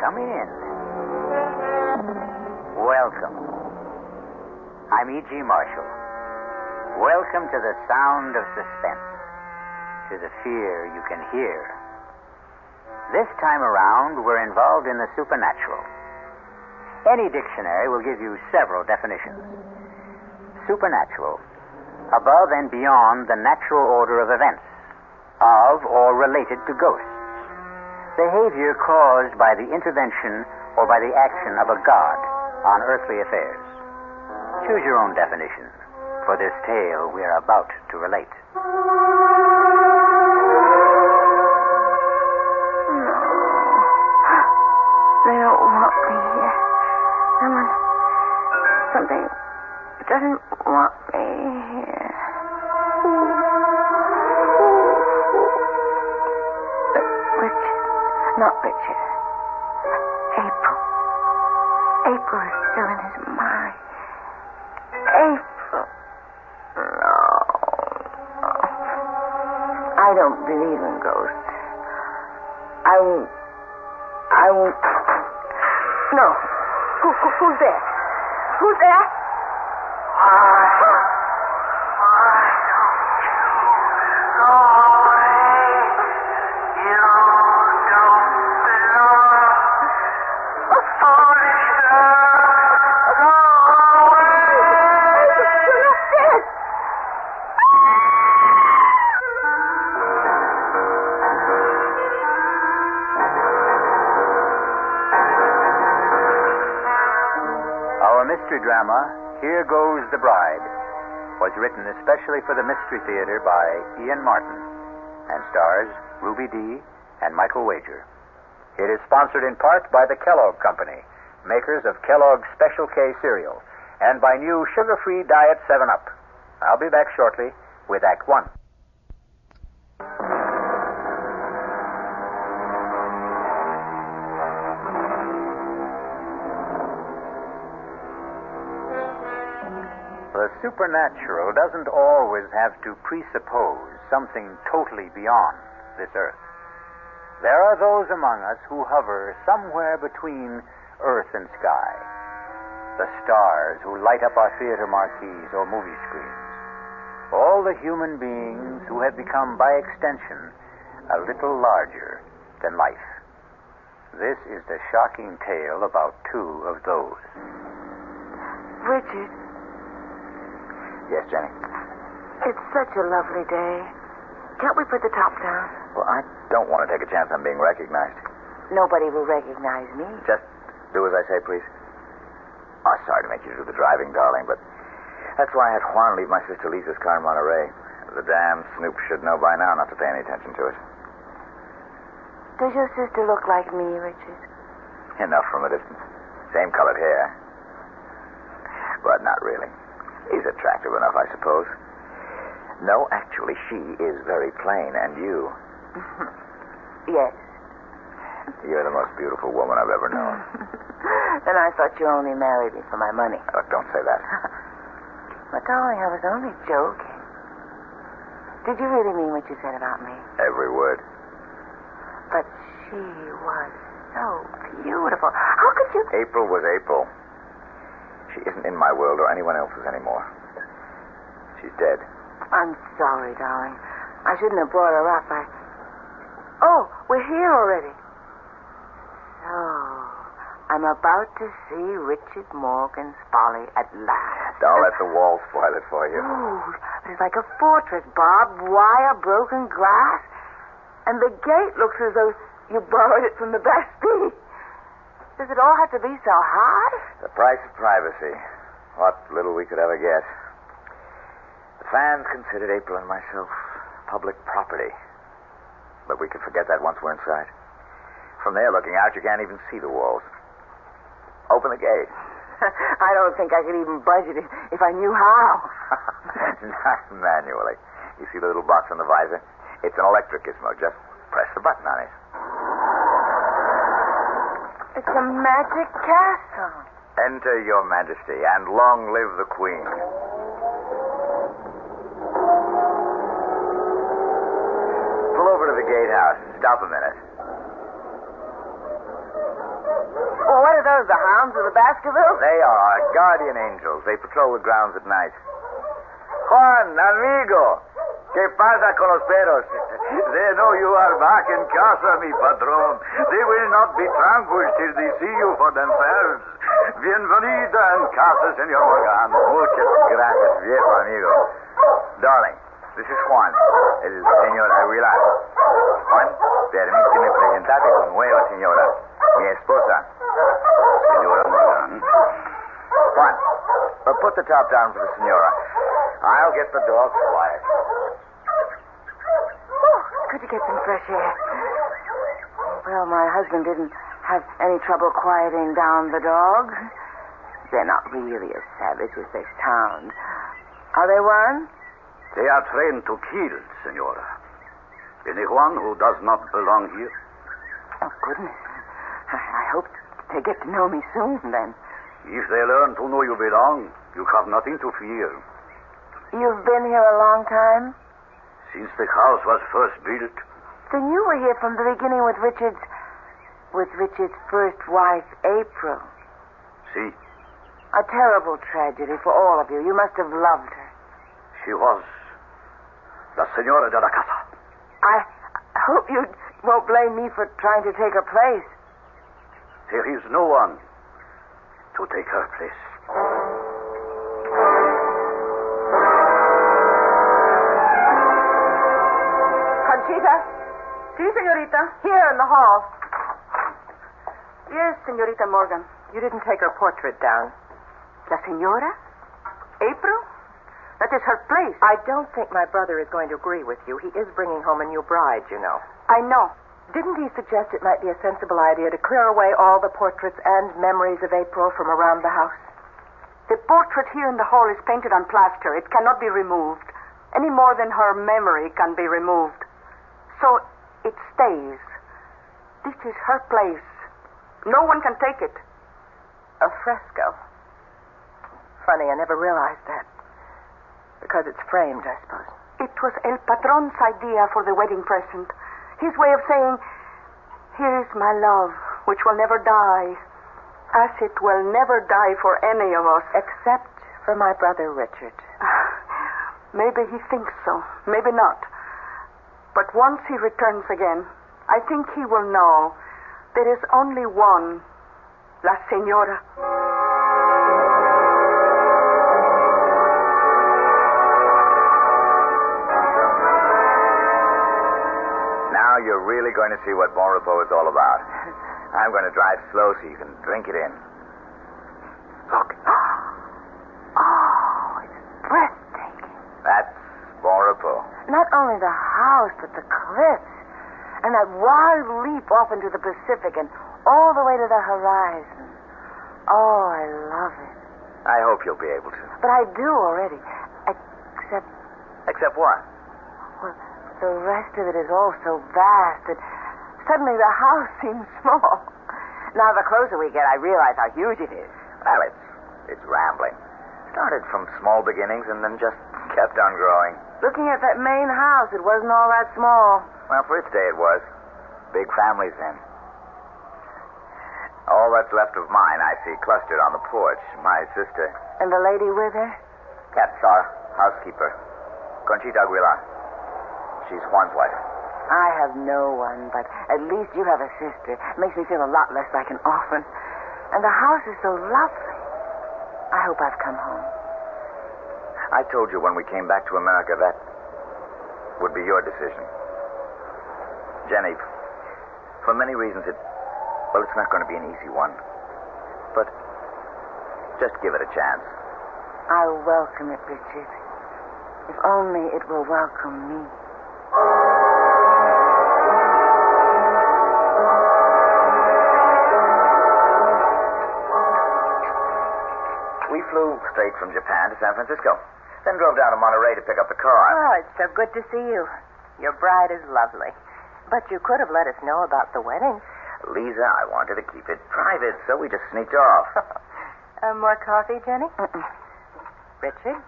Come in. Welcome. I'm E.G. Marshall. Welcome to the sound of suspense, to the fear you can hear. This time around, we're involved in the supernatural. Any dictionary will give you several definitions. Supernatural, above and beyond the natural order of events, of or related to ghosts. Behavior caused by the intervention or by the action of a god on earthly affairs. Choose your own definition for this tale we are about to relate. No. They don't want me here. Something doesn't want me here. Not Richard. April. April is still in his mind. April. No. I don't believe in ghosts. I won't. No. Who's there? Who's there? Mystery drama, Here Goes the Bride, was written especially for the Mystery Theater by Ian Martin and stars Ruby Dee and Michael Wager. It is sponsored in part by the Kellogg Company, makers of Kellogg's Special K cereal, and by new sugar-free Diet 7-Up. I'll be back shortly with Act 1. The supernatural doesn't always have to presuppose something totally beyond this earth. There are those among us who hover somewhere between earth and sky. The stars who light up our theater marquees or movie screens. All the human beings who have become, by extension, a little larger than life. This is the shocking tale about two of those. Richard. Yes, Jenny? It's such a lovely day. Can't we put the top down? Well, I don't want to take a chance on being recognized. Nobody will recognize me. Just do as I say, please. Oh, sorry to make you do the driving, darling, but that's why I had Juan leave my sister Lisa's car in Monterey. The damn snoop should know by now not to pay any attention to it. Does your sister look like me, Richard? Enough from a distance. Same colored hair. But not really. He's attractive enough, I suppose. No, actually, she is very plain, and you... Yes. You're the most beautiful woman I've ever known. Then I thought you only married me for my money. Look, don't say that. But, darling, I was only joking. Did you really mean what you said about me? Every word. But she was so beautiful. How could you... April was April. She isn't in my world or anyone else's anymore. She's dead. I'm sorry, darling. I shouldn't have brought her up. Oh, we're here already. So, I'm about to see Richard Morgan's Folly at last. Don't let the wall spoil it for you. Ooh, it's like a fortress, barbed wire, broken glass. And the gate looks as though you borrowed it from the Bastille. Does it all have to be so high? The price of privacy. What little we could ever get. The fans considered April and myself public property. But we could forget that once we're inside. From there, looking out, you can't even see the walls. Open the gate. I don't think I could even budge it if I knew how. Not manually. You see the little box on the visor? It's an electric gizmo. Just press the button on it. It's a magic castle. Enter, Your Majesty, and long live the Queen. Pull over to the gatehouse. Stop a minute. Señoras, the hounds of the Baskerville? They are our guardian angels. They patrol the grounds at night. Juan, amigo. ¿Qué pasa con los perros? They know you are back in casa, mi patron. They will not be tranquil till they see you for themselves. Bienvenida en casa, señor Morgan. Muchas gracias, viejo amigo. Darling, this is Juan, el señor Aguilar. Juan, permíteme presentarte con nueva señora, mi esposa, señora Morgan. Juan, put the top down for the señora. I'll get the dogs quiet. Good to get some fresh air. Well, my husband didn't have any trouble quieting down the dogs. They're not really as savage as they sound. Are they one? They are trained to kill, senora. Anyone who does not belong here? Oh, goodness. I hope they get to know me soon, then. If they learn to know you belong, you have nothing to fear. You've been here a long time? Since the house was first built. Then you were here from the beginning with Richard's first wife, April. See? A terrible tragedy for all of you. You must have loved her. She was la señora de la casa. I hope you won't blame me for trying to take her place. There is no one to take her place. Conchita? Sí, señorita. Here in the hall. Yes, señorita Morgan. You didn't take her portrait down. La señora? April? That is her place. I don't think my brother is going to agree with you. He is bringing home a new bride, you know. I know. Didn't he suggest it might be a sensible idea to clear away all the portraits and memories of April from around the house? The portrait here in the hall is painted on plaster. It cannot be removed, any more than her memory can be removed. So it stays. This is her place. No one can take it. A fresco. Funny, I never realized that. Because it's framed, I suppose. It was El Patron's idea for the wedding present. His way of saying, here is my love, which will never die, as it will never die for any of us. Except for my brother Richard. Maybe he thinks so. Maybe not. But once he returns again, I think he will know there is only one, La Señora. Now you're really going to see what Bon Repos is all about. I'm going to drive slow so you can drink it in. Look. Oh, it's breathtaking. That's Bon Repos. Not only the house, but the cliffs. And that wild leap off into the Pacific and all the way to the horizon. Oh, I love it. I hope you'll be able to. But I do already. Except, Except what? well, the rest of it is all so vast that suddenly the house seems small. Now, the closer we get, I realize how huge it is. Well, it's rambling. Started from small beginnings and then just kept on growing. Looking at that main house, it wasn't all that small. Well, for its day it was. Big families then. All that's left of mine I see clustered on the porch. My sister. And the lady with her? That's our housekeeper. Conchita Aguilar. She's Juan's wife. I have no one, but at least you have a sister. It makes me feel a lot less like an orphan. And the house is so lovely. I hope I've come home. I told you when we came back to America that would be your decision. Jenny, for many reasons it's not going to be an easy one. But just give it a chance. I'll welcome it, Richard. If only it will welcome me. We flew straight from Japan to San Francisco. Then drove down to Monterey to pick up the car. Oh, it's so good to see you. Your bride is lovely. But you could have let us know about the wedding. Lisa, I wanted to keep it private, so we just sneaked off. More coffee, Jenny? Richard?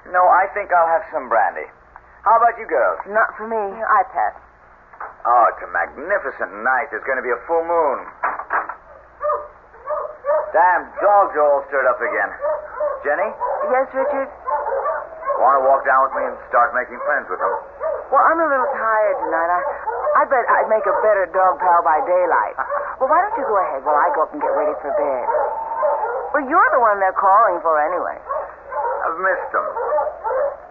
No, I think I'll have some brandy. How about you girls? Not for me. I pass. Oh, it's a magnificent night. There's going to be a full moon. Damn dogs are all stirred up again. Jenny, Yes, Richard? want to walk down with me and start making friends with them? Well, I'm a little tired tonight. I bet I'd make a better dog pal by daylight. Well, why don't you go ahead while I go up and get ready for bed? Well, you're the one they're calling for anyway. I've missed them.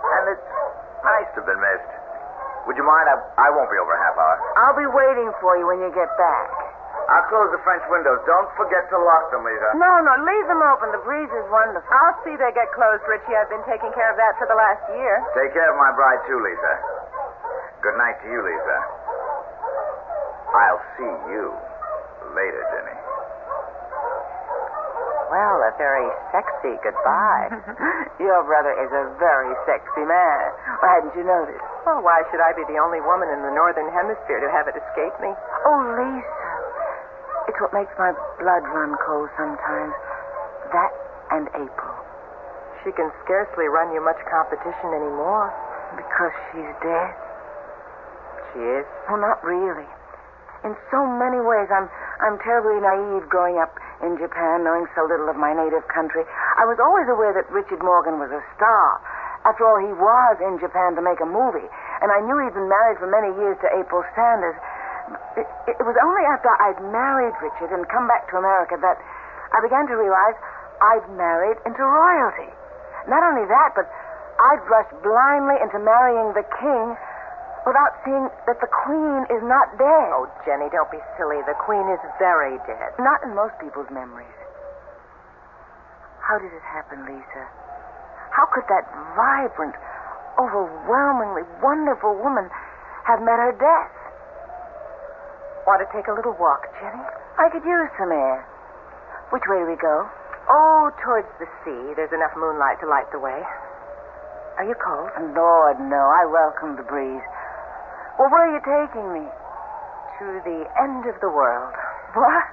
And it's nice to have been missed. Would you mind? I won't be over a half hour. I'll be waiting for you when you get back. I'll close the French windows. Don't forget to lock them, Lisa. No, leave them open. The breeze is wonderful. I'll see they get closed, Richie. I've been taking care of that for the last year. Take care of my bride, too, Lisa. Good night to you, Lisa. I'll see you later, Jenny. Well, a very sexy goodbye. Your brother is a very sexy man. Why hadn't you noticed? Well, why should I be the only woman in the Northern Hemisphere to have it escape me? Oh, Lisa. It's what makes my blood run cold sometimes. That and April. She can scarcely run you much competition anymore. Because she's dead. She is? Oh, not really. In so many ways, I'm terribly naive growing up in Japan, knowing so little of my native country. I was always aware that Richard Morgan was a star. After all, he was in Japan to make a movie. And I knew he'd been married for many years to April Sanders. It was only after I'd married Richard and come back to America that I began to realize I'd married into royalty. Not only that, but I'd rushed blindly into marrying the king without seeing that the queen is not dead. Oh, Jenny, don't be silly. The Queen is very dead. Not in most people's memories. How did it happen, Lisa? How could that vibrant, overwhelmingly wonderful woman have met her death? Want to take a little walk, Jenny? I could use some air. Which way do we go? Oh, towards the sea. There's enough moonlight to light the way. Are you cold? Lord, no. I welcome the breeze. Well, where are you taking me? To the end of the world. What?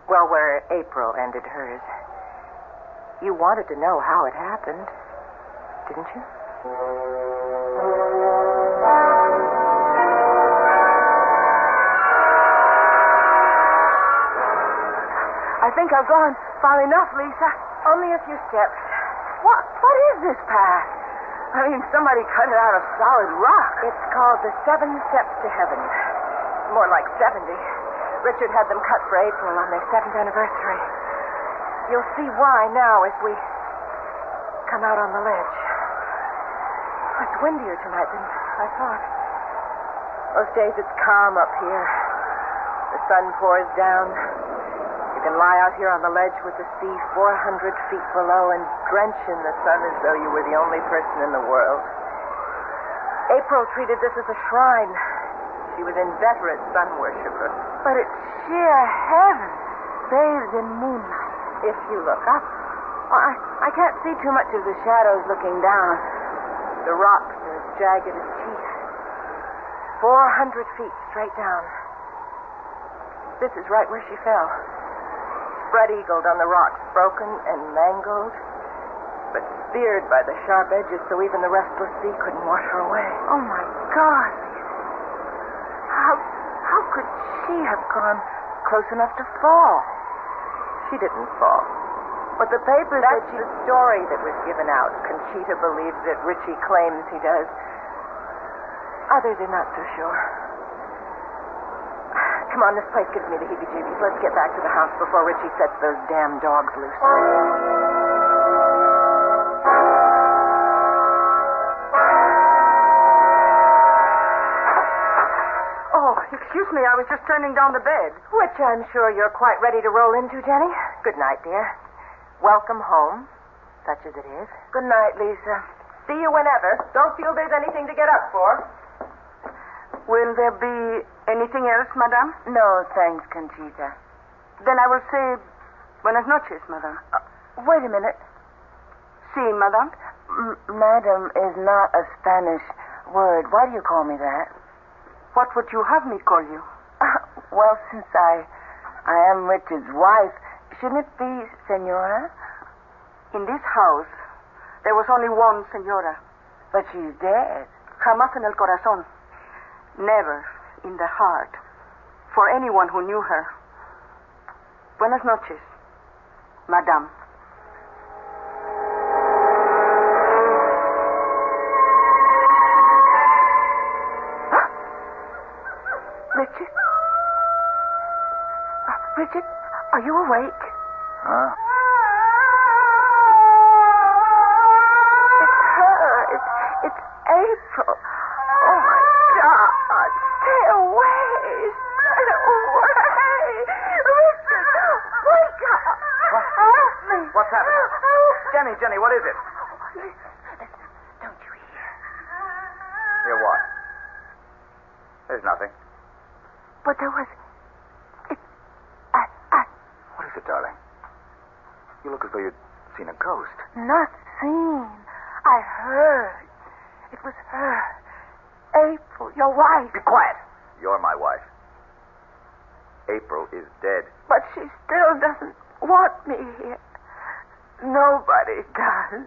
Well, where April ended hers. You wanted to know how it happened, didn't you? I think I've gone far enough, Lisa. Only a few steps. What is this path? I mean, somebody cut it out of solid rock. It's called the 7 Steps to Heaven. More like 70. Richard had them cut for April on their 7th anniversary. You'll see why now as we come out on the ledge. It's windier tonight than I thought. Most days it's calm up here. The sun pours down. You can lie out here on the ledge with the sea 400 feet below and drench in the sun as though you were the only person in the world. April treated this as a shrine. She was inveterate sun worshiper. But it's sheer heaven, bathed in moonlight. If you look up, I can't see too much of the shadows looking down. the rocks are as jagged as teeth. 400 feet straight down. This is right where she fell. Spread-eagled on the rocks, broken and mangled, but speared by the sharp edges so even the restless sea couldn't wash her away. Oh, my God, Lisa. How could she have gone close enough to fall? She didn't fall. But the papers That's said she... the story that was given out. Conchita believes it. Richie claims he does. Others are not so sure. Come on, this place gives me the heebie-jeebies. Let's get back to the house before Richie sets those damn dogs loose. Oh, excuse me, I was just turning down the bed. Which I'm sure you're quite ready to roll into, Jenny. Good night, dear. Welcome home, such as it is. Good night, Lisa. See you whenever. Don't feel there's anything to get up for. Will there be anything else, madame? No, thanks, Conchita. Then I will say buenas noches, madame. Wait a minute. Si, madame. Madam is not a Spanish word. Why do you call me that? What would you have me call you? Well, since I am Richard's wife, shouldn't it be Senora? In this house, there was only one senora. But she's dead. Jamás en el corazón. Never in the heart. For anyone who knew her. Buenas noches. Madame. Richard? Richard, are you awake? Huh? It's her. It's April. Oh, my God. Stay away. Stay away. Richard, wake up. Help me. What's happening? Jenny, what is it? Listen. Don't you hear? Hear what? There's nothing. But there was... What is it, darling? You look as though you'd seen a ghost. Not seen. I heard. It was her. April, your wife. Be quiet. You're my wife. April is dead. But she still doesn't want me here. Nobody does.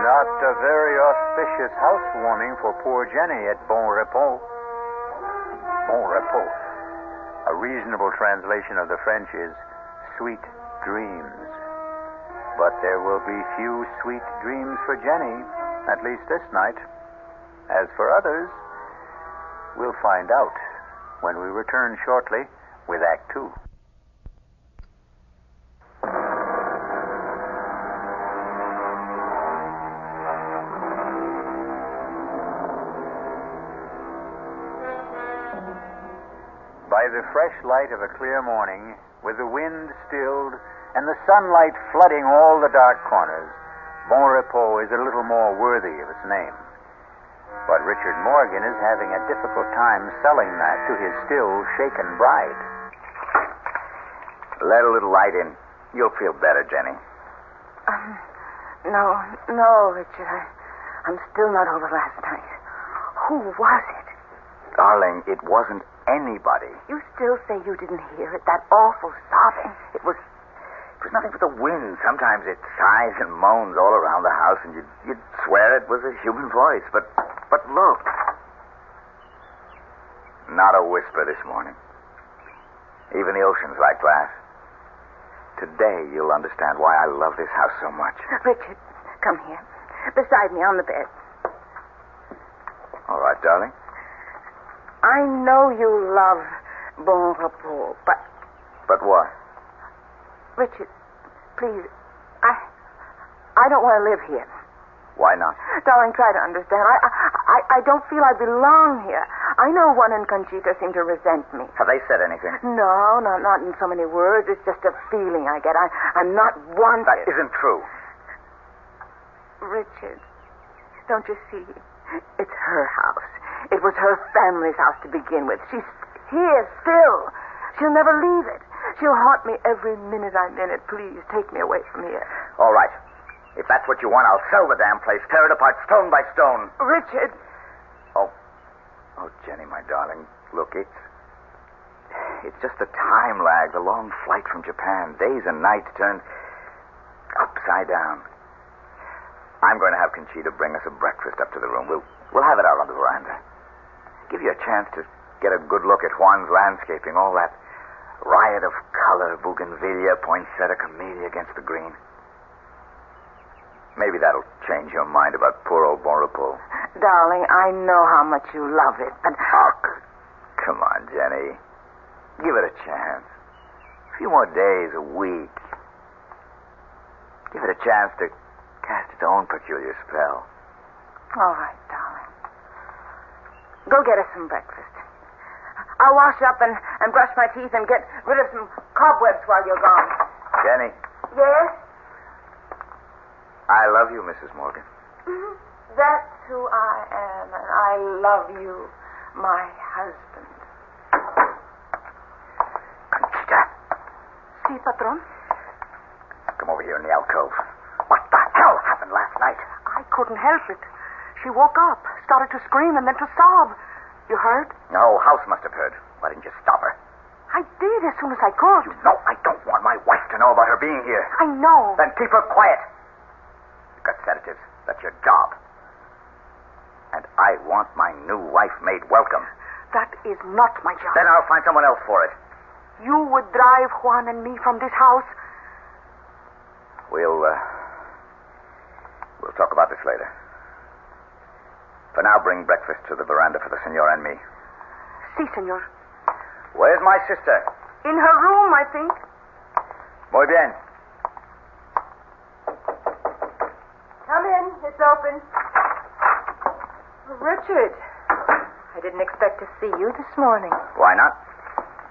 Not a very auspicious housewarming for poor Jenny at Bon Repos. Bon Repos. A reasonable translation of the French is sweet dreams. But there will be few sweet dreams for Jenny, at least this night. As for others, we'll find out when we return shortly with Act Two. By the fresh light of a clear morning, with the wind stilled and the sunlight flooding all the dark corners, Bon Repos is a little more worthy of its name. But Richard Morgan is having a difficult time selling that to his still shaken bride. Let a little light in. You'll feel better, Jenny. No, Richard. I'm still not over last night. Who was it? Darling, it wasn't anybody. You still say you didn't hear it, that awful sobbing. It was nothing but the wind. Sometimes it sighs and moans all around the house, and you'd swear it was a human voice. But look. Not a whisper this morning. Even the ocean's like glass. Today you'll understand why I love this house so much. Richard, come here. Beside me on the bed. All right, darling. I know you love Bon Repos, but... But what? Richard, please, I don't want to live here. Why not? Darling, try to understand. I don't feel I belong here. I know Juan and Conchita seem to resent me. Have they said anything? No, not in so many words. It's just a feeling I get. I'm not wanted. That isn't true. Richard, don't you see? It's her house. It was her family's house to begin with. She's here still. She'll never leave it. She'll haunt me every minute I'm in it. Please, take me away from here. All right. If that's what you want, I'll sell the damn place, tear it apart stone by stone. Richard. Oh, Jenny, my darling. Look, it's just the time lag, the long flight from Japan. Days and nights turned upside down. I'm going to have Conchita bring us a breakfast up to the room. We'll have it out on the veranda. Give you a chance to get a good look at Juan's landscaping, all that riot of color, bougainvillea, poinsettia, camellia against the green. Maybe that'll change your mind about poor old Bon Repos. Darling, I know how much you love it, but... Oh, come on, Jenny. Give it a chance. A few more days, a week. Give it a chance to cast its own peculiar spell. All right, darling. Go get us some breakfast. I'll wash up and brush my teeth and get rid of some cobwebs while you're gone. Jenny. Yes? I love you, Mrs. Morgan. Mm-hmm. That's who I am, and I love you, my husband. Conchita. Si, patron? Come over here in the alcove. What the hell happened last night? I couldn't help it. She woke up, started to scream, and then to sob. You heard? No, house must have heard. Why didn't you stop her? I did as soon as I could. You know I don't want my wife to know about her being here. I know. Then keep her quiet. You've got sedatives. That's your job. And I I want my new wife made welcome. That is not my job. Then I'll find someone else for it. You would drive Juan and me from this house? We'll talk about this later. For now, bring breakfast to the veranda for the senor and me. Si, senor. Where's my sister? In her room, I think. Muy bien. Come in. It's open. Richard, I didn't expect to see you this morning. Why not?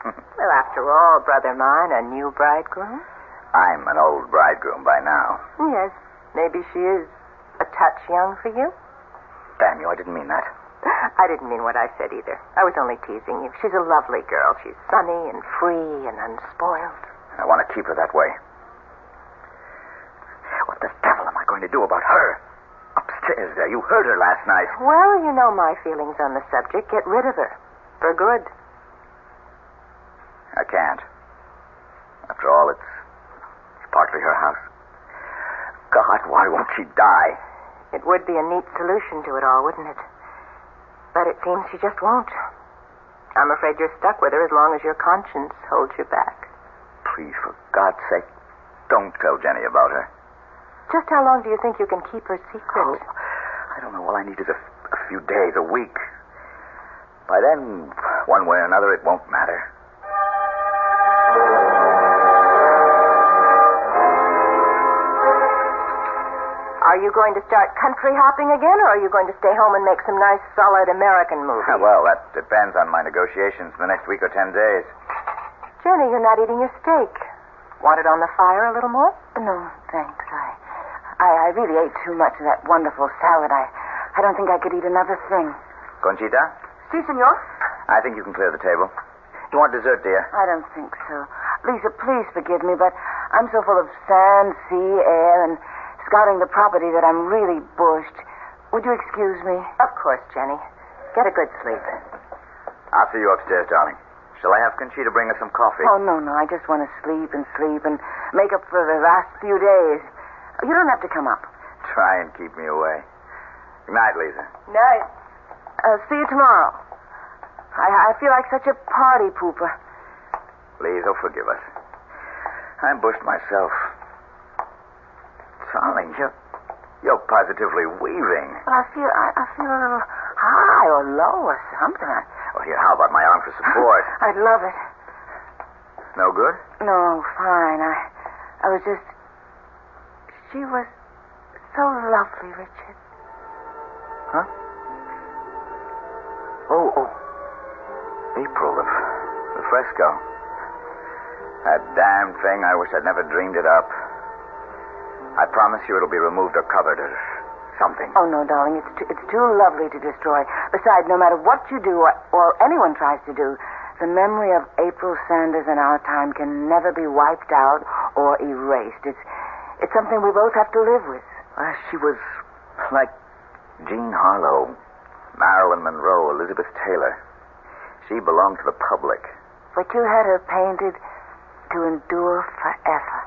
Well, after all, brother mine, a new bridegroom. I'm an old bridegroom by now. Yes, maybe she is a touch young for you. Damn you, I didn't mean that. I didn't mean what I said either. I was only teasing you. She's a lovely girl. She's sunny and free and unspoiled. I want to keep her that way. What the devil am I going to do about her? Upstairs there, you heard her last night. Well, you know my feelings on the subject. Get rid of her. For good. I can't. After all, it's partly her house. God, why won't she die? It would be a neat solution to it all, wouldn't it? But it seems she just won't. I'm afraid you're stuck with her as long as your conscience holds you back. Please, for God's sake, don't tell Jenny about her. Just how long do you think you can keep her secret? Oh, I don't know. All I need is a few days, a week. By then, one way or another, it won't matter. Are you going to start country hopping again, or are you going to stay home and make some nice, solid American movies? Well, that depends on my negotiations in the next week or 10 days. Jenny, you're not eating your steak. Want it on the fire a little more? No, thanks. I really ate too much of that wonderful salad. I don't think I could eat another thing. Conchita? Si, senor. I think you can clear the table. You want dessert, dear? I don't think so. Lisa, please forgive me, but I'm so full of sand, sea, air, and scouting the property that I'm really bushed. Would you excuse me? Of course, Jenny. Get a good sleep. I'll see you upstairs, darling. Shall I have Conchita bring us some coffee? Oh, no. I just want to sleep and make up for the last few days. You don't have to come up. Try and keep me away. Good night, Lisa. Night. See you tomorrow. I feel like such a party pooper. Please, forgive us. I'm bushed myself. Darling, you're positively weaving. Well, I feel a little high or low or something. Well, here, how about my arm for support? I'd love it. No good? No, fine. I was just... She was so lovely, Richard. Huh? Oh. April, the fresco. That damn thing, I wish I'd never dreamed it up. I promise you it'll be removed or covered or something. Oh, no, darling. It's too lovely to destroy. Besides, no matter what you do or anyone tries to do, the memory of April Sanders in our time can never be wiped out or erased. It's something we both have to live with. She was like Jean Harlow, Marilyn Monroe, Elizabeth Taylor. She belonged to the public. But you had her painted to endure forever.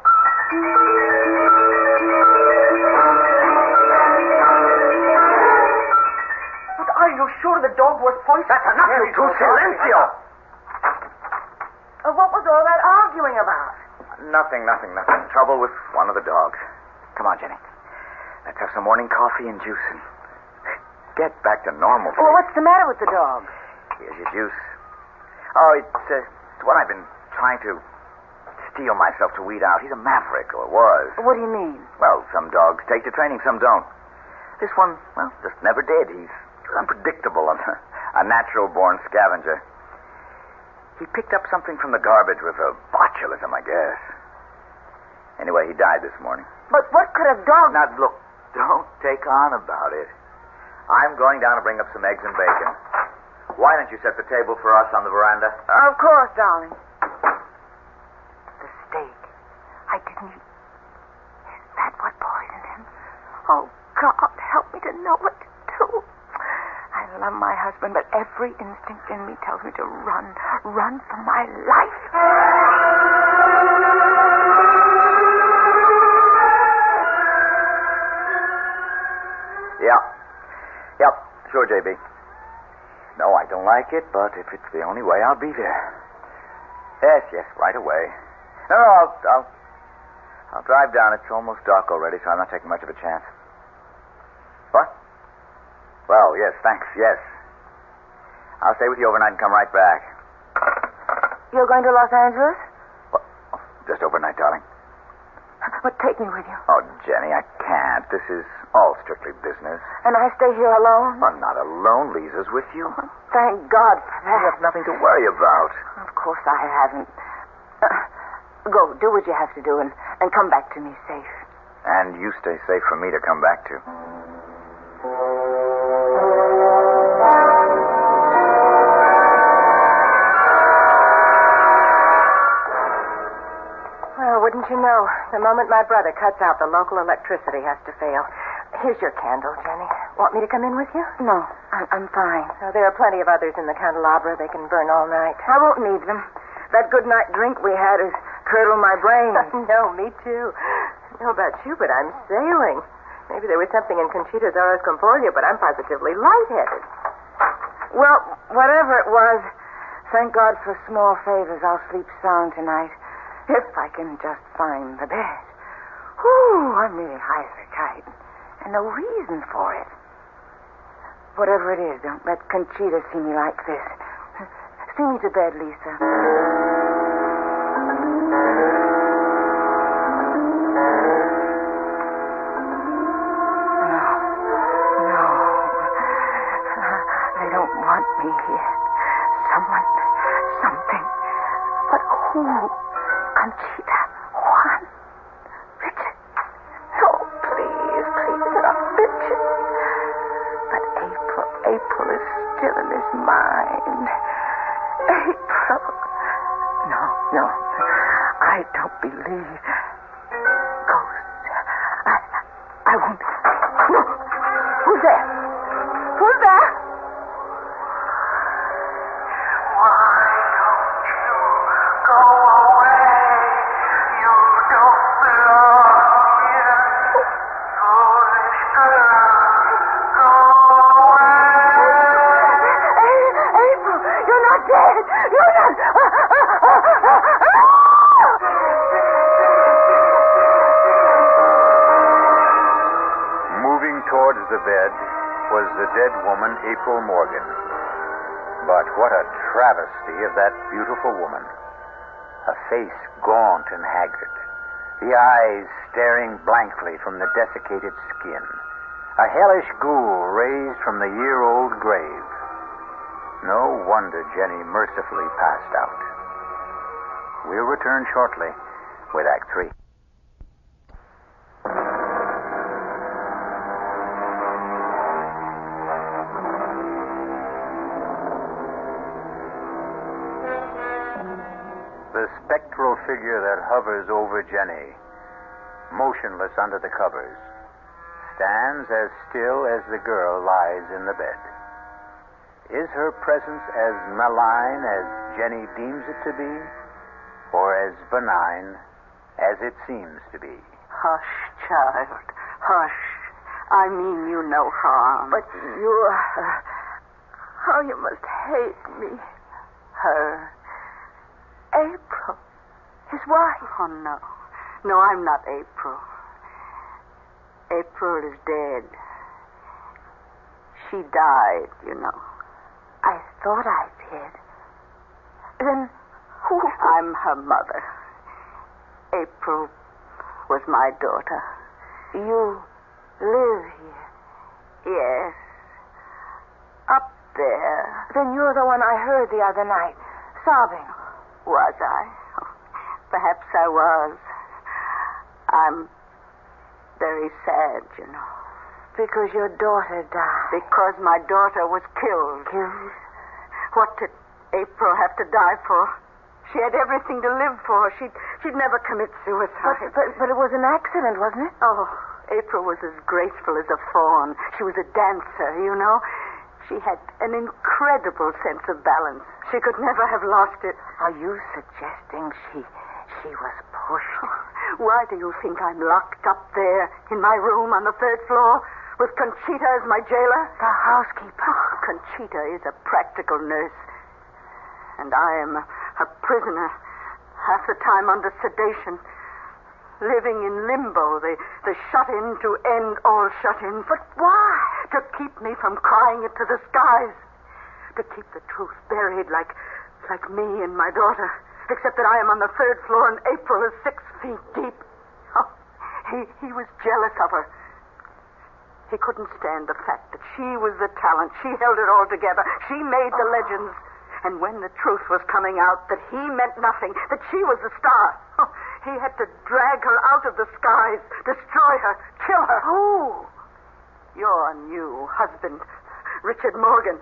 But are you sure the dog was poisoned? That's enough, you two. Silencio! What was all that arguing about? Nothing. Trouble with one of the dogs. Come on, Jenny. Let's have some morning coffee and juice and get back to normal. Well, what's the matter with the dog? Here's your juice. Oh, it's what I've been trying to steel myself to weed out. He's a maverick, or was. What do you mean? Well, some dogs take to training, some don't. This one, well, just never did. He's unpredictable, a natural-born scavenger. He picked up something from the garbage with a botulism, I guess. Anyway, he died this morning. But what could a dog... Now, look, don't take on about it. I'm going down to bring up some eggs and bacon. Why don't you set the table for us on the veranda? Of course, darling. The steak. I didn't eat... Is that what poisoned him? Oh, God, help me to know what to do. I love my husband, but every instinct in me tells me to run for my life. Yep. Sure, JB. No, I don't like it, but if it's the only way, I'll be there. Yes, right away. No, I'll drive down. It's almost dark already, so I'm not taking much of a chance. What? Well, yes, thanks, yes. I'll stay with you overnight and come right back. You're going to Los Angeles? What? Oh, just overnight, darling. But take me with you. Oh, Jenny, I can't. This is all strictly business. And I stay here alone? Well, not alone. Lisa's with you. Thank God for that. You have nothing to worry about. Of course I haven't. Go, do what you have to do, and come back to me safe. And you stay safe for me to come back to. Well, wouldn't you know, the moment my brother cuts out, the local electricity has to fail. Here's your candle, Jenny. Want me to come in with you? No, I'm fine. Oh, there are plenty of others in the candelabra. They can burn all night. I won't need them. That good night drink we had has curdled my brain. No, me too. I don't know about you, but I'm sailing. Maybe there was something in Conchita's Horas Compolia, but I'm positively lightheaded. Well, whatever it was, thank God for small favors. I'll sleep sound tonight. If I can just find the bed. Whew, I'm really high as a kite. And no reason for it. Whatever it is, don't let Conchita see me like this. See me to bed, Lisa. No. They don't want me here. Someone, something. But who? Conchita, Juan, Richard. No, please, not Richard. But April is still in his mind. April. No, I don't believe ghosts. I won't. No. Who's there? Who's there? The bed was the dead woman, April Morgan. But what a travesty of that beautiful woman. A face gaunt and haggard, the eyes staring blankly from the desiccated skin, a hellish ghoul raised from the year-old grave. No wonder Jenny mercifully passed out. We'll return shortly with Act 3. The spectral figure that hovers over Jenny, motionless under the covers, stands as still as the girl lies in the bed. Is her presence as malign as Jenny deems it to be, or as benign as it seems to be? Hush, child, hush. I mean you no harm. But you, how you must hate me. Her? April, his wife. Oh, no. No, I'm not April. April is dead. She died, you know. I thought I did. Then who? I'm her mother. April was my daughter. You live here? Yes. Up there. Then you're the one I heard the other night, sobbing. Was I? Perhaps I was. I'm very sad, you know. Because your daughter died. Because my daughter was killed. Killed? What did April have to die for? She had everything to live for. She'd never commit suicide. But it was an accident, wasn't it? Oh, April was as graceful as a fawn. She was a dancer, you know. She had an incredible sense of balance. She could never have lost it. Are you suggesting she was pushed? Why do you think I'm locked up there in my room on the 3rd floor with Conchita as my jailer. The housekeeper. Oh, Conchita is a practical nurse. And I am a prisoner, half the time under sedation, living in limbo, the shut-in to end all shut-ins. But why? To keep me from crying it to the skies. To keep the truth buried like me and my daughter. Except that I am on the 3rd floor and April is 6 feet deep. Oh, he was jealous of her. He couldn't stand the fact that she was the talent. She held it all together. She made the legends. And when the truth was coming out that he meant nothing, that she was the star, he had to drag her out of the skies, destroy her, kill her. Who? Your new husband, Richard Morgan.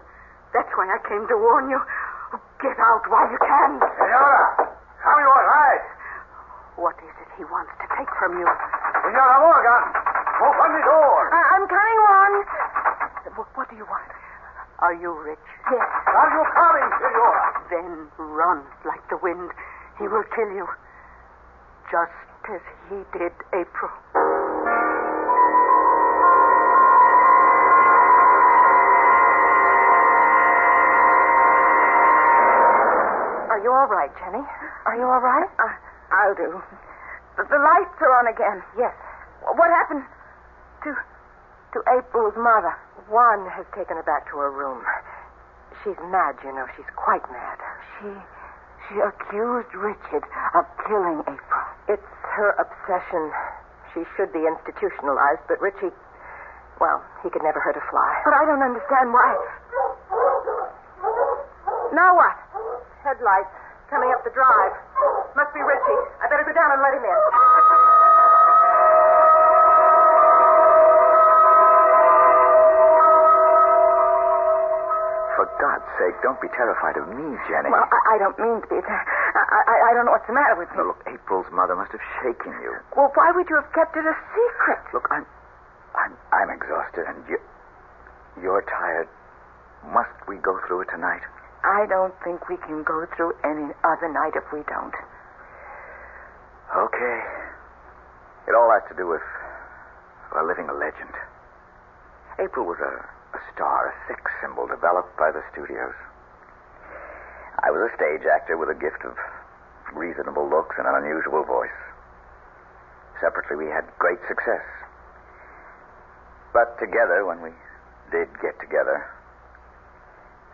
That's why I came to warn you. Get out while you can. Senora, come you all right? What is it he wants to take from you? Senora Morgan, open the door. I'm coming, Juan. What do you want? Are you rich? Yes. Are you coming, senora? Then run like the wind. He will kill you. Just as he did April. Are you all right, Jenny? Are you all right? I'll do. The lights are on again. Yes. What happened to April's mother? Juan has taken her back to her room. She's mad, you know. She's quite mad. She accused Richard of killing April. It's her obsession. She should be institutionalized, but Richie, well, he could never hurt a fly. But I don't understand why. Now what? Headlights coming up the drive. Must be Richie. I better go down and let him in. For God's sake, don't be terrified of me, Jenny. Well, I don't mean to be. I don't know what's the matter with me. No, look, April's mother must have shaken you. Well, why would you have kept it a secret? Look, I'm exhausted, and you're tired. Must we go through it tonight? I don't think we can go through any other night if we don't. Okay. It all has to do with living a legend. April was a star, a sex symbol developed by the studios. I was a stage actor with a gift of reasonable looks and an unusual voice. Separately, we had great success. But together, when we did get together,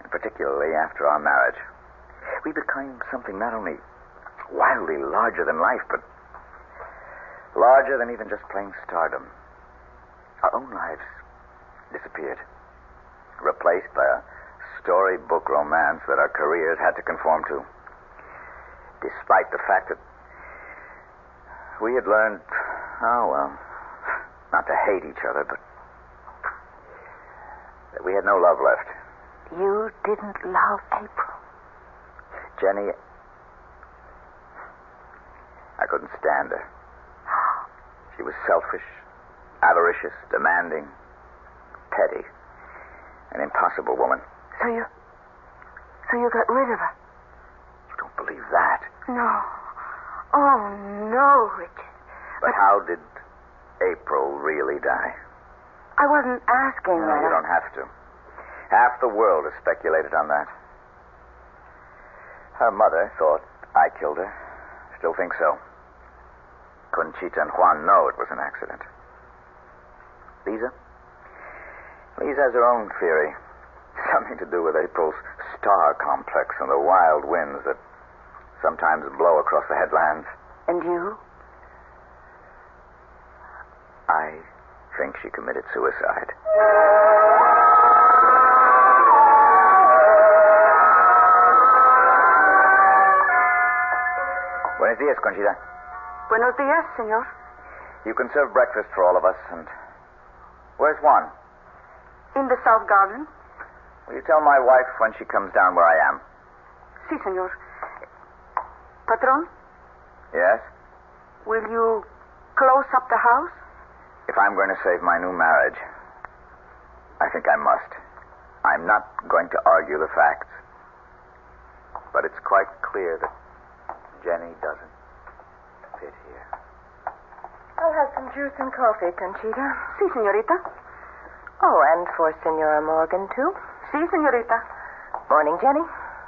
and particularly after our marriage, we became something not only wildly larger than life, but larger than even just plain stardom. Our own lives disappeared, replaced by a storybook romance that our careers had to conform to, despite the fact that we had learned, not to hate each other, but that we had no love left. You didn't love April. Jenny, I couldn't stand her. She was selfish, avaricious, demanding, petty, an impossible woman. So you got rid of her? You don't believe that? No. Oh, no, Richard. But how did April really die? I wasn't asking No, that. you don't have to. Half the world has speculated on that. Her mother thought I killed her. Still think so. Conchita and Juan know it was an accident. Lisa has her own theory. Something to do with April's star complex and the wild winds that sometimes blow across the headlands. And you? I think she committed suicide. Buenos días, Conchita. Buenos días, senor. You can serve breakfast for all of us, and where's Juan? In the South Garden? Will you tell my wife when she comes down where I am? Si, senor. Patron, Yes? will you close up the house? If I'm going to save my new marriage, I think I must. I'm not going to argue the facts. But it's quite clear that Jenny doesn't fit here. I'll have some juice and coffee, Conchita. Si, señorita. Oh, and for Senora Morgan, too? Si, senorita. Morning, Jenny.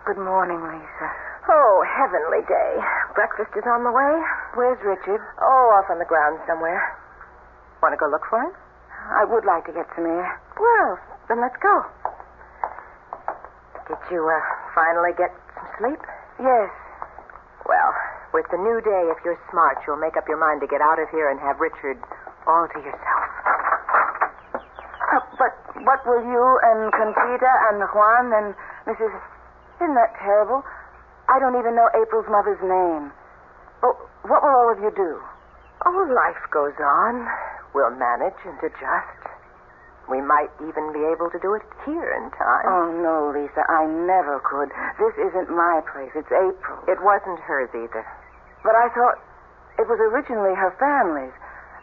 Good morning, Lisa. Oh, heavenly day. Breakfast is on the way. Where's Richard? Oh, off on the grounds somewhere. Want to go look for him? I would like to get some air. Well, then let's go. Did you finally get some sleep? Yes. Well, with the new day, if you're smart, you'll make up your mind to get out of here and have Richard all to yourself. But what will you and Conchita and Juan and Mrs. Isn't that terrible? I don't even know April's mother's name. Oh, what will all of you do? Oh, life goes on. We'll manage and adjust. We might even be able to do it here in time. Oh, no, Lisa, I never could. This isn't my place. It's April's. It wasn't hers either. But I thought it was originally her family's.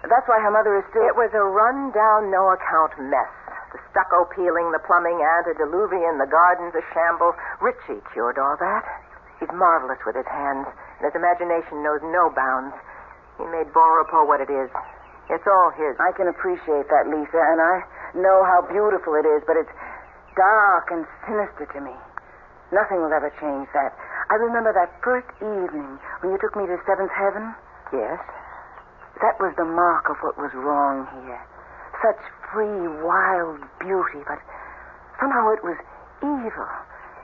That's why her mother is still... It was a run-down, no-account mess. The stucco peeling, the plumbing, antediluvian, the gardens, a shamble. Richie cured all that. He's marvelous with his hands, and his imagination knows no bounds. He made Bon Repos what it is. It's all his. I can appreciate that, Lisa, and I know how beautiful it is, but it's dark and sinister to me. Nothing will ever change that. I remember that first evening when you took me to Seventh Heaven. Yes? That was the mark of what was wrong here. Such free, wild beauty, but somehow it was evil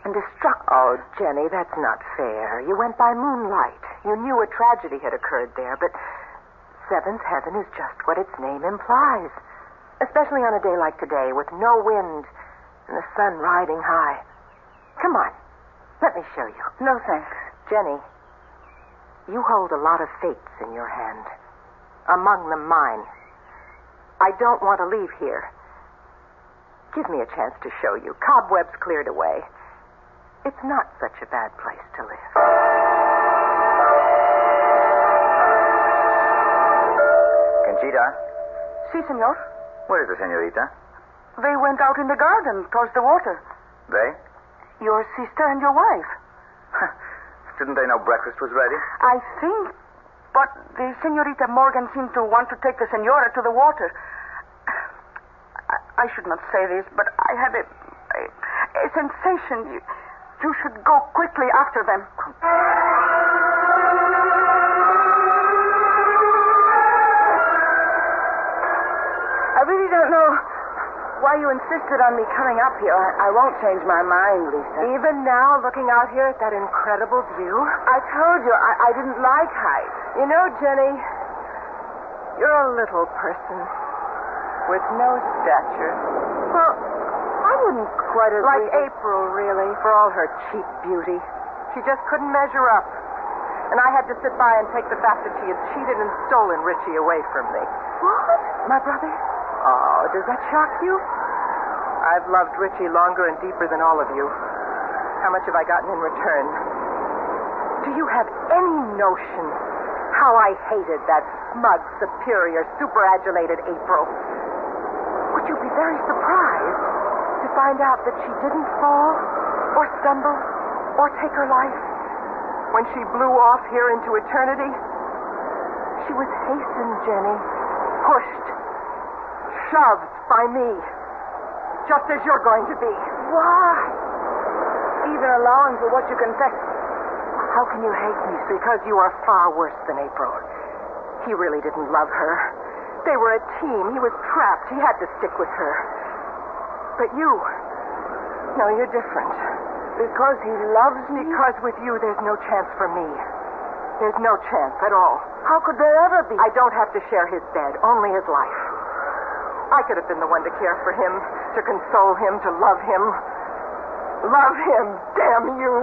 and destructive. Oh, Jenny, that's not fair. You went by moonlight. You knew a tragedy had occurred there, but Seventh Heaven is just what its name implies. Especially on a day like today, with no wind and the sun riding high. Come on. Let me show you. No, thanks. Jenny, you hold a lot of fates in your hand. Among them mine. I don't want to leave here. Give me a chance to show you. Cobwebs cleared away. It's not such a bad place to live. Conchita, Si, senor. where is the senorita? They went out in the garden towards the water. They? Your sister and your wife. Didn't they know breakfast was ready? I think, but the Senorita Morgan seemed to want to take the senora to the water. I should not say this, but I had a sensation you should go quickly after them. I really don't know why you insisted on me coming up here. I won't change my mind, Lisa. Even now, looking out here at that incredible view? I told you I didn't like height. You know, Jenny, you're a little person with no stature. Well, I wouldn't quite agree. Like April, really, for all her cheap beauty. She just couldn't measure up. And I had to sit by and take the fact that she had cheated and stolen Richie away from me. What? My brother? Oh, does that shock you? I've loved Richie longer and deeper than all of you. How much have I gotten in return? Do you have any notion how I hated that smug, superior, superadulated April? Would you be very surprised to find out that she didn't fall or stumble or take her life when she blew off here into eternity? She was hastened, Jenny, pushed, shoved by me, just as you're going to be. Why? Even allowing for what you confess. How can you hate me? Because you are far worse than April. He really didn't love her. They were a team. He was trapped. He had to stick with her. But you, no, you're different. Because he loves me? Because with you, there's no chance for me. There's no chance at all. How could there ever be? I don't have to share his bed, only his life. I could have been the one to care for him, to console him, to love him. Love him, damn you.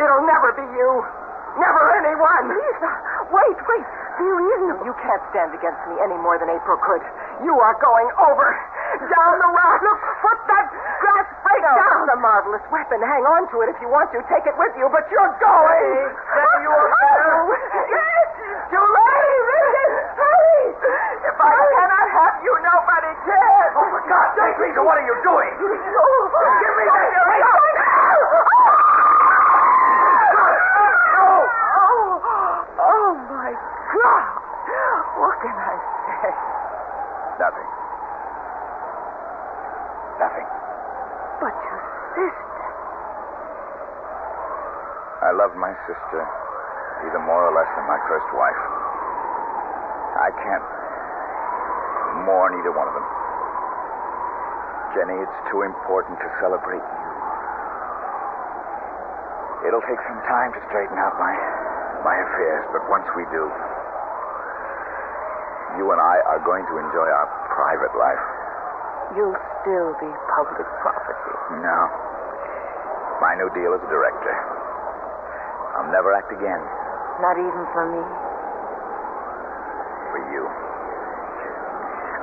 It'll never be you. Never anyone. Lisa, wait. There isn't. No, you can't stand against me any more than April could. You are going over. Down the rock. Look, put that grass right down. It's a marvelous weapon. Hang on to it if you want to. Take it with you, but you're going. Then you will Yes, too late. Hurry. If I cannot have you, nobody can. Oh, for God's sake, Lisa, what are you doing? Give me that. Oh, my God. What can I say? Nothing. But your sister... I loved my sister either more or less than my first wife. I can't mourn either one of them. Jenny, it's too important to celebrate you. It'll take some time to straighten out my affairs, but once we do, you and I are going to enjoy our private life. You'll still be public property. No. My new deal as a director. I'll never act again. Not even for me? For you.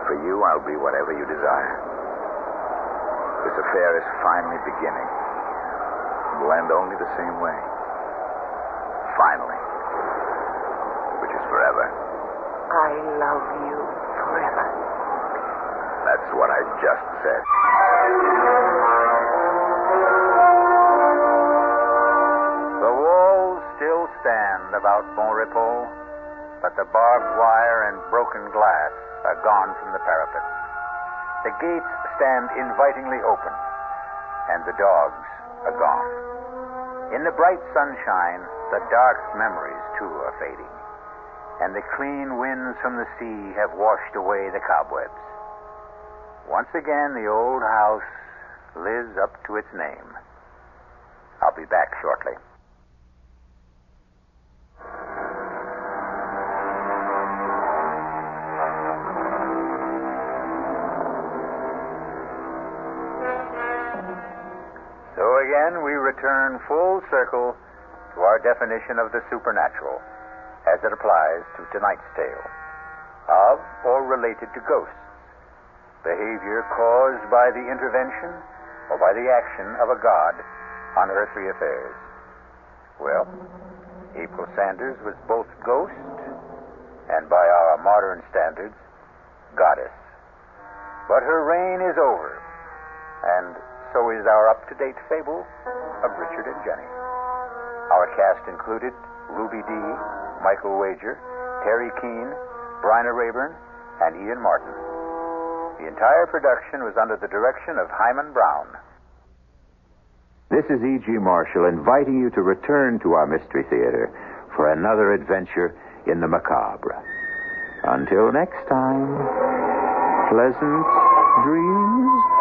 For you, I'll be whatever you desire. This affair is finally beginning. It will end only the same way. Finally. Which is forever. I love you forever. That's what I just said. The walls still stand about Bon Repos, but the barbed wire and broken glass are gone from the parapet. The gates stand invitingly open, and the dogs are gone. In the bright sunshine, the dark memories, too, are fading, and the clean winds from the sea have washed away the cobwebs. Once again, the old house lives up to its name. I'll be back shortly. So again, we return full circle to our definition of the supernatural as it applies to tonight's tale, of or related to ghosts, behavior caused by the intervention or by the action of a god on earthly affairs. Well, April Sanders was both ghost and, by our modern standards, goddess. But her reign is over, and so is our up-to-date fable of Richard and Jenny. Our cast included Ruby Dee, Michael Wager, Terry Keane, Bryna Rayburn, and Ian Martin. The entire production was under the direction of Hyman Brown. This is E.G. Marshall inviting you to return to our Mystery Theater for another adventure in the macabre. Until next time, pleasant dreams.